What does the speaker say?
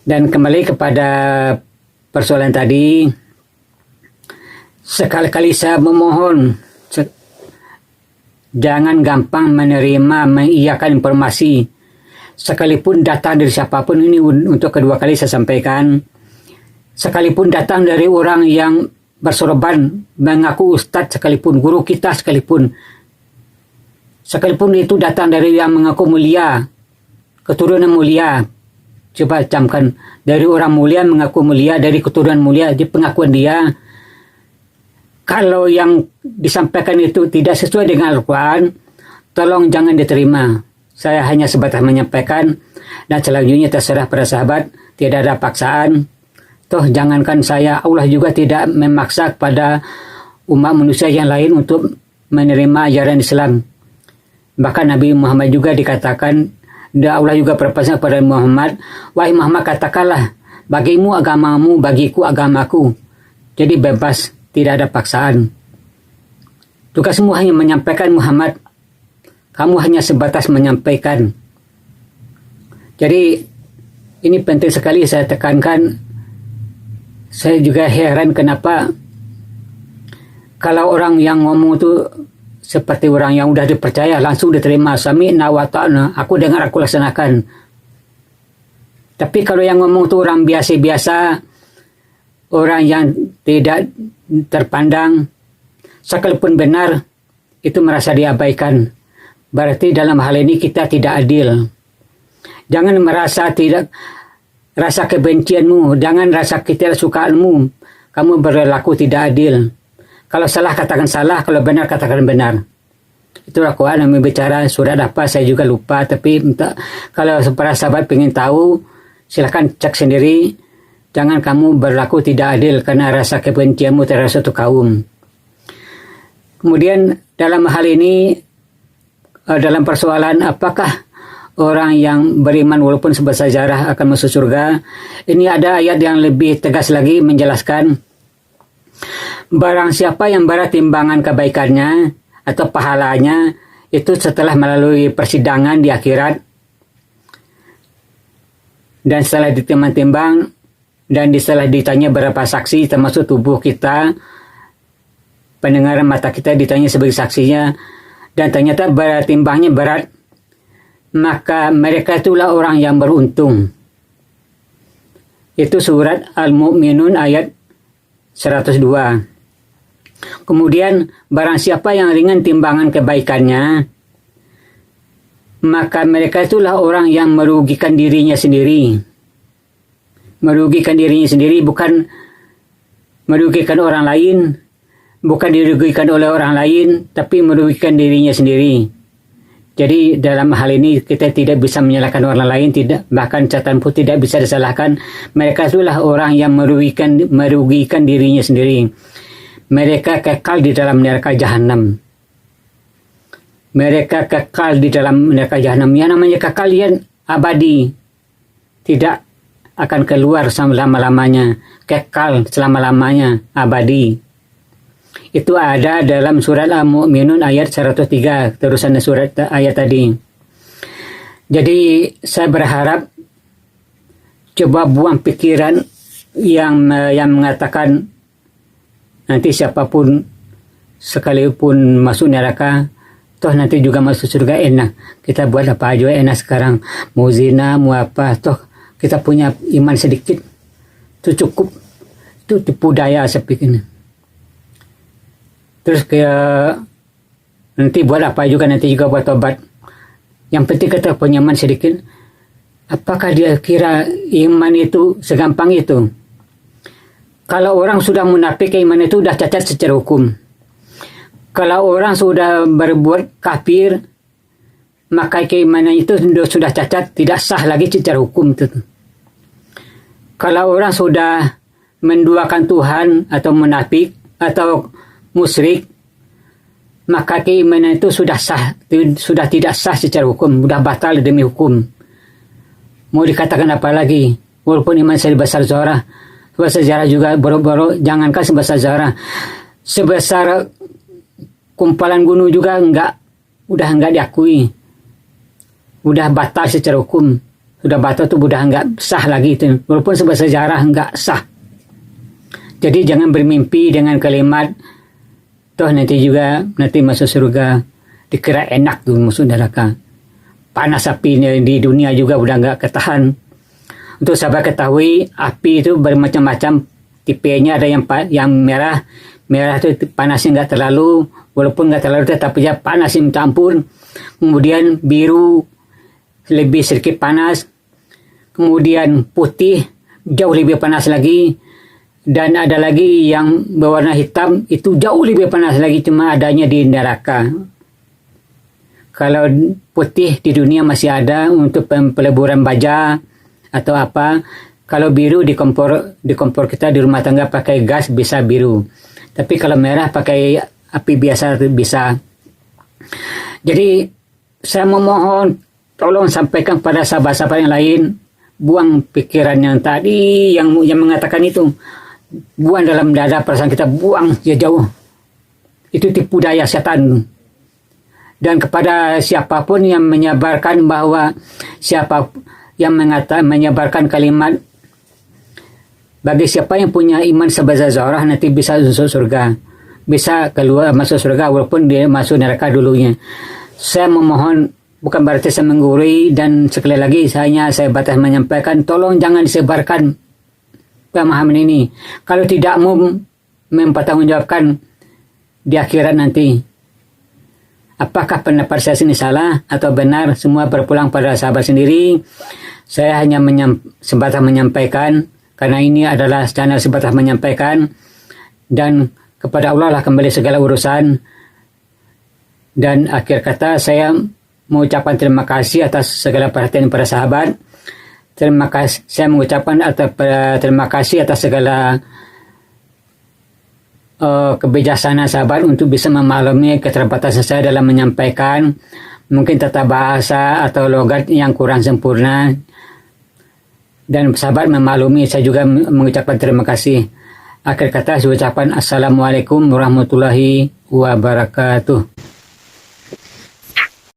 Dan kembali kepada persoalan tadi, sekali-kali saya memohon, jangan gampang menerima, mengiyakan informasi. Sekalipun datang dari siapapun, ini untuk kedua kali saya sampaikan, sekalipun datang dari orang yang bersorban, mengaku ustadz sekalipun, guru kita sekalipun itu datang dari yang mengaku mulia, keturunan mulia. Coba camkan, dari orang mulia mengaku mulia, dari keturunan mulia, di pengakuan dia. Kalau yang disampaikan itu tidak sesuai dengan Al-Quran, tolong jangan diterima. Saya hanya sebatas menyampaikan, dan selanjutnya terserah para sahabat, tidak ada paksaan. Toh jangankan saya, Allah juga tidak memaksa kepada umat manusia yang lain untuk menerima ajaran Islam. Bahkan Nabi Muhammad juga dikatakan, Allah juga berpesan kepada Muhammad, wahai Muhammad, katakanlah, bagimu agamamu, bagiku agamaku. Jadi bebas, tidak ada paksaan. Tugasmu hanya menyampaikan, Muhammad. Kamu hanya sebatas menyampaikan. Jadi ini penting sekali saya tekankan. Saya juga heran kenapa kalau orang yang ngomong itu seperti orang yang udah dipercaya, langsung diterima, sami'na wa ta'na, aku dengar, aku laksanakan. Tapi kalau yang ngomong itu orang biasa-biasa, orang yang tidak terpandang, sekalipun benar, itu merasa diabaikan. Berarti dalam hal ini kita tidak adil. Jangan merasa tidak, rasa kebencianmu, jangan rasa ketidaksukaanmu, kamu berlaku tidak adil. Kalau salah katakan salah, kalau benar katakan benar. Itulah Quran yang berbicara, surat apa saya juga lupa, tapi kalau para sahabat ingin tahu, silahkan cek sendiri. Jangan kamu berlaku tidak adil karena rasa kebencianmu terhadap suatu kaum. Kemudian dalam hal ini, dalam persoalan apakah orang yang beriman walaupun sebesar zarah akan masuk surga, ini ada ayat yang lebih tegas lagi menjelaskan, barang siapa yang berat timbangan kebaikannya atau pahalanya itu setelah melalui persidangan di akhirat, dan setelah ditimbang-timbang dan setelah ditanya berapa saksi termasuk tubuh kita, pendengaran mata kita ditanya sebagai saksinya, dan ternyata berat timbangnya berat, maka mereka itulah orang yang beruntung. Itu surat Al-Mu'minun ayat 102. Kemudian barang siapa yang ringan timbangan kebaikannya, maka mereka itulah orang yang merugikan dirinya sendiri. Merugikan dirinya sendiri, bukan merugikan orang lain, bukan dirugikan oleh orang lain, tapi merugikan dirinya sendiri. Jadi dalam hal ini kita tidak bisa menyalahkan orang lain, tidak, bahkan catatan pun tidak bisa disalahkan. Mereka itulah orang yang merugikan dirinya sendiri. Mereka kekal di dalam neraka jahanam. Mereka kekal di dalam neraka jahanam. Yang namanya kekalian abadi, tidak akan keluar selama-lamanya, kekal selama-lamanya, abadi. Itu ada dalam surat Al-Mu'minun ayat 103, terusan surat ayat tadi. Jadi saya berharap coba buang pikiran yang mengatakan nanti siapapun sekalipun masuk neraka, toh nanti juga masuk surga enak. Kita buat apa aja enak sekarang. Mau zina, mau apa, toh kita punya iman sedikit. Itu cukup. Itu tipu daya saya pikir. Terus nanti buat apa juga, nanti juga buat tobat. Yang penting kita punya iman sedikit. Apakah dia kira iman itu segampang itu? Kalau orang sudah munafik, iman itu sudah cacat secara hukum. Kalau orang sudah berbuat kafir, maka keimanan itu sudah cacat, tidak sah lagi secara hukum itu. Kalau orang sudah menduakan Tuhan atau munafik atau musyrik, maka keimanan itu sudah sah, sudah tidak sah secara hukum, sudah batal demi hukum. Mau dikatakan apa lagi? Walaupun iman sebesar zarah, sebesar zarah juga boro-boro, jangankan sebesar zarah, sebesar kumpalan gunung juga udah enggak diakui, udah batal secara hukum, Udah batal tuh udah nggak sah lagi itu. Walaupun sebab sejarah nggak sah. Jadi jangan bermimpi dengan kalimat toh nanti masuk surga dikira enak tuh masuk neraka. Panas api di dunia juga udah nggak ketahan. Untuk sahabat ketahui api itu bermacam-macam tipenya, ada yang merah itu panasnya nggak terlalu, walaupun nggak terlalu tapi ya panas minta ampun. Kemudian biru lebih sedikit panas, kemudian putih jauh lebih panas lagi, dan ada lagi yang berwarna hitam itu jauh lebih panas lagi, cuma adanya di neraka. Kalau putih di dunia masih ada untuk peleburan baja atau apa. Kalau biru di kompor kita di rumah tangga pakai gas bisa biru. Tapi kalau merah pakai api biasa bisa. Jadi saya memohon tolong sampaikan pada sahabat-sahabat yang lain, buang pikiran yang tadi yang mengatakan itu. Buang dalam dada perasaan kita, buang ya jauh. Itu tipu daya setan. Dan kepada siapapun yang menyebarkan bahwa siapa yang menyebarkan kalimat bagi siapa yang punya iman sebesar zarah nanti bisa masuk surga, bisa keluar masuk surga walaupun dia masuk neraka dulunya. Saya memohon, bukan berarti saya menggurui, dan sekali lagi saya batas menyampaikan, tolong jangan disebarkan pemahaman ini. Kalau tidak mau mempertanggungjawabkan di akhirat nanti, apakah pendapat saya ini salah atau benar, semua berpulang pada sahabat sendiri. Saya hanya sebatas menyampaikan, karena ini adalah channel sebatas menyampaikan, dan kepada Allah lah kembali segala urusan. Dan akhir kata saya mengucapkan terima kasih atas segala perhatian para sahabat. Terima kasih, saya mengucapkan terima kasih atas segala kebijaksanaan sahabat untuk bisa memaklumi keterbatasan saya dalam menyampaikan mungkin tata bahasa atau logat yang kurang sempurna, dan sahabat memaklumi. Saya juga mengucapkan terima kasih. Akhir kata saya ucapkan assalamualaikum warahmatullahi wabarakatuh.